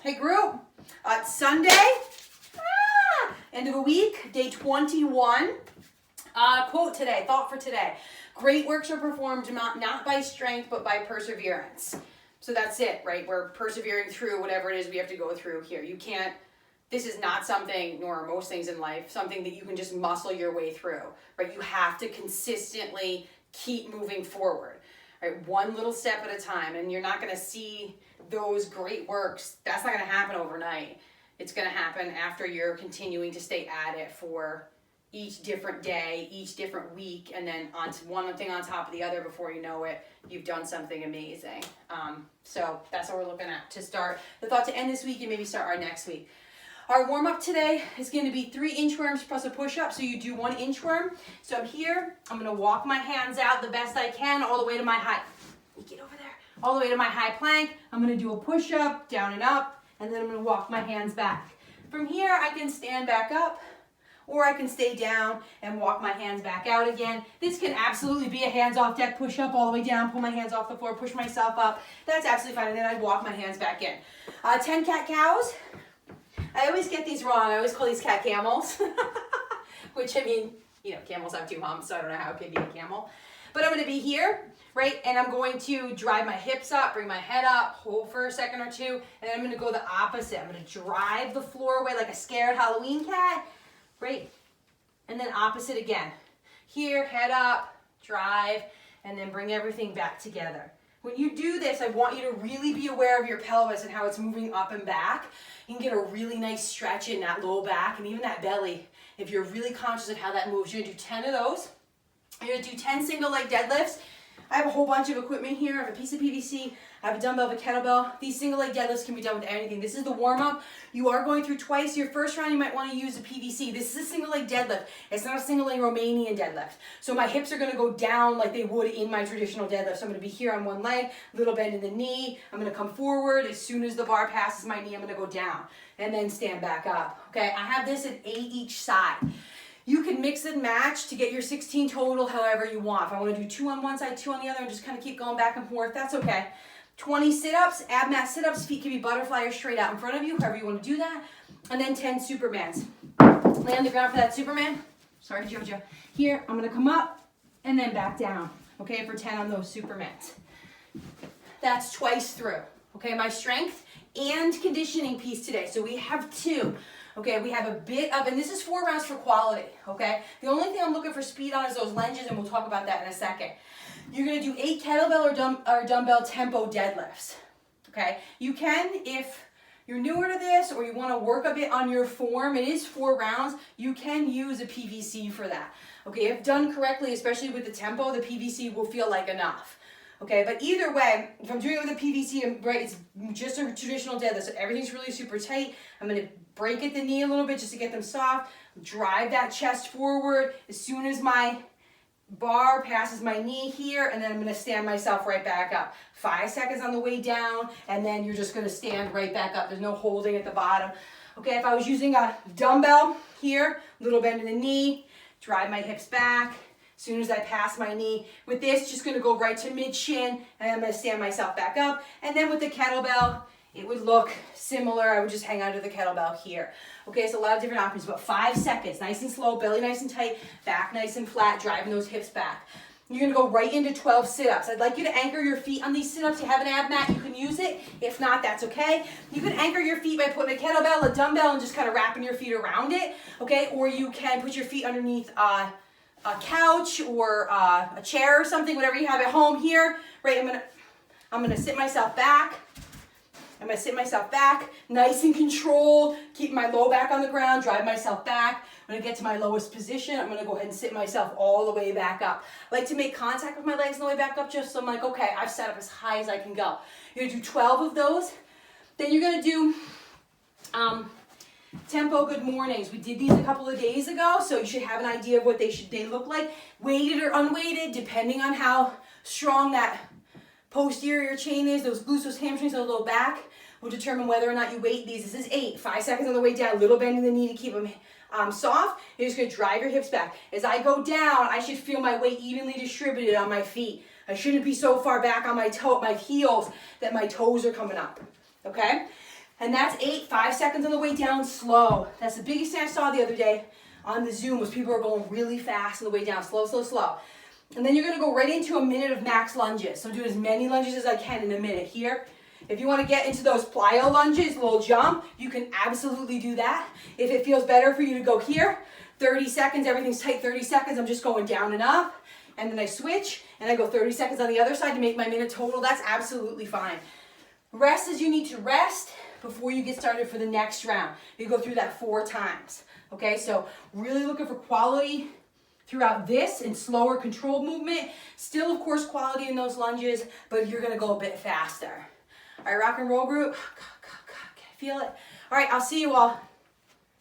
Hey group, it's Sunday, end of a week, day 21. Quote today, thought for today. Great works are performed not by strength, but by perseverance. So that's it, right? We're persevering through whatever it is we have to go through here. This is not something, nor are most things in life, something that you can just muscle your way through, right? You have to consistently keep moving forward, right? One little step at a time, and you're not gonna see those great works. That's not gonna happen overnight. It's gonna happen after you're continuing to stay at it for each different day, each different week, and then on one thing on top of the other. Before you know it, you've done something amazing. So that's what we're looking at to start the thought to end this week and maybe start our next week. Our warm-up today is going to be 3 inchworms plus a push-up. So you do 1 inchworm. So I'm here. I'm going to walk my hands out the best I can all the way to my high. Get over there. All the way to my high plank. I'm going to do a push-up, down and up, and then I'm going to walk my hands back. From here, I can stand back up, or I can stay down and walk my hands back out again. This can absolutely be a hands-off deck push-up all the way down, pull my hands off the floor, push myself up. That's absolutely fine, and then I'd walk my hands back in. 10 cat-cows. I always get these wrong. I always call these cat camels, which, I mean, you know, camels have 2 humps, so I don't know how it could be a camel. But I'm going to be here, right, and I'm going to drive my hips up, bring my head up, hold for a second or two, and then I'm going to go the opposite. I'm going to drive the floor away like a scared Halloween cat, right, and then opposite again. Here, head up, drive, and then bring everything back together. When you do this, I want you to really be aware of your pelvis and how it's moving up and back. You can get a really nice stretch in that low back and even that belly if you're really conscious of how that moves. You're going to do 10 of those. You're going to do 10 single leg deadlifts. I have a whole bunch of equipment here. I have a piece of PVC. I have a dumbbell, a kettlebell. These single leg deadlifts can be done with anything. This is the warm up. You are going through twice. Your first round, you might want to use a PVC. This is a single leg deadlift. It's not a single leg Romanian deadlift. So my hips are going to go down like they would in my traditional deadlift. So I'm going to be here on one leg, little bend in the knee. I'm going to come forward. As soon as the bar passes my knee, I'm going to go down and then stand back up. Okay, I have this at 8 each side. You can mix and match to get your 16 total however you want. If I want to do 2 on one side, 2 on the other, and just kind of keep going back and forth, that's okay. 20 sit-ups, ab mat sit-ups, feet can be butterfly or straight out in front of you, however you want to do that. And then 10 Supermans. Lay on the ground for that Superman. Sorry, Jojo. Here, I'm going to come up and then back down, okay, for 10 on those Supermans. That's twice through, okay, my strength and conditioning piece today. So we have 2. Okay, we have a bit of, and this is 4 rounds for quality, okay? The only thing I'm looking for speed on is those lunges, and we'll talk about that in a second. You're going to do 8 kettlebell or dumbbell tempo deadlifts, okay? You can, if you're newer to this or you want to work a bit on your form, it is 4 rounds, you can use a PVC for that, okay? If done correctly, especially with the tempo, the PVC will feel like enough. Okay, but either way, if I'm doing it with a PVC, right, it's just a traditional deadlift, so everything's really super tight. I'm going to break at the knee a little bit just to get them soft, drive that chest forward as soon as my bar passes my knee here, and then I'm going to stand myself right back up. 5 seconds on the way down, and then you're just going to stand right back up. There's no holding at the bottom. Okay, if I was using a dumbbell here, little bend in the knee, drive my hips back. As soon as I pass my knee, with this, just gonna go right to mid-shin, and I'm gonna stand myself back up. And then with the kettlebell, it would look similar. I would just hang onto the kettlebell here. Okay, so a lot of different options, but 5 seconds, nice and slow, belly nice and tight, back nice and flat, driving those hips back. You're gonna go right into 12 sit-ups. I'd like you to anchor your feet on these sit-ups. You have an ab mat, you can use it. If not, that's okay. You can anchor your feet by putting a kettlebell, a dumbbell, and just kind of wrapping your feet around it, okay? Or you can put your feet underneath a couch or a chair or something, whatever you have at home here, right? I'm gonna sit myself back. I'm gonna sit myself back, nice and controlled, keep my low back on the ground, drive myself back. When I get to my lowest position, I'm gonna go ahead and sit myself all the way back up. I like to make contact with my legs on the way back up, just so I'm like, okay, I've set up as high as I can go. You're gonna do 12 of those. Then you're gonna do tempo good mornings. We did these a couple of days ago, so you should have an idea of what they look like, weighted or unweighted, depending on how strong that posterior chain is, those glutes, those hamstrings, and the low back will determine whether or not you weight these. This is 8, 5 seconds on the way down, little bend in the knee to keep them soft. You're just gonna drive your hips back. As I go down, I should feel my weight evenly distributed on my feet. I shouldn't be so far back on my heels that my toes are coming up, okay? And that's 8, 5 seconds on the way down, slow. That's the biggest thing I saw the other day on the Zoom was people are going really fast on the way down, slow, slow, slow. And then you're gonna go right into a minute of max lunges. So do as many lunges as I can in a minute here. If you wanna get into those plyo lunges, little jump, you can absolutely do that. If it feels better for you to go here, 30 seconds, everything's tight, 30 seconds, I'm just going down and up. And then I switch, and I go 30 seconds on the other side to make my minute total. That's absolutely fine. Rest as you need to rest before you get started for the next round. You go through that 4 times. Okay, so really looking for quality throughout this and slower controlled movement. Still, of course, quality in those lunges, but you're gonna go a bit faster. All right, rock and roll group. Can I feel it? All right, I'll see you all.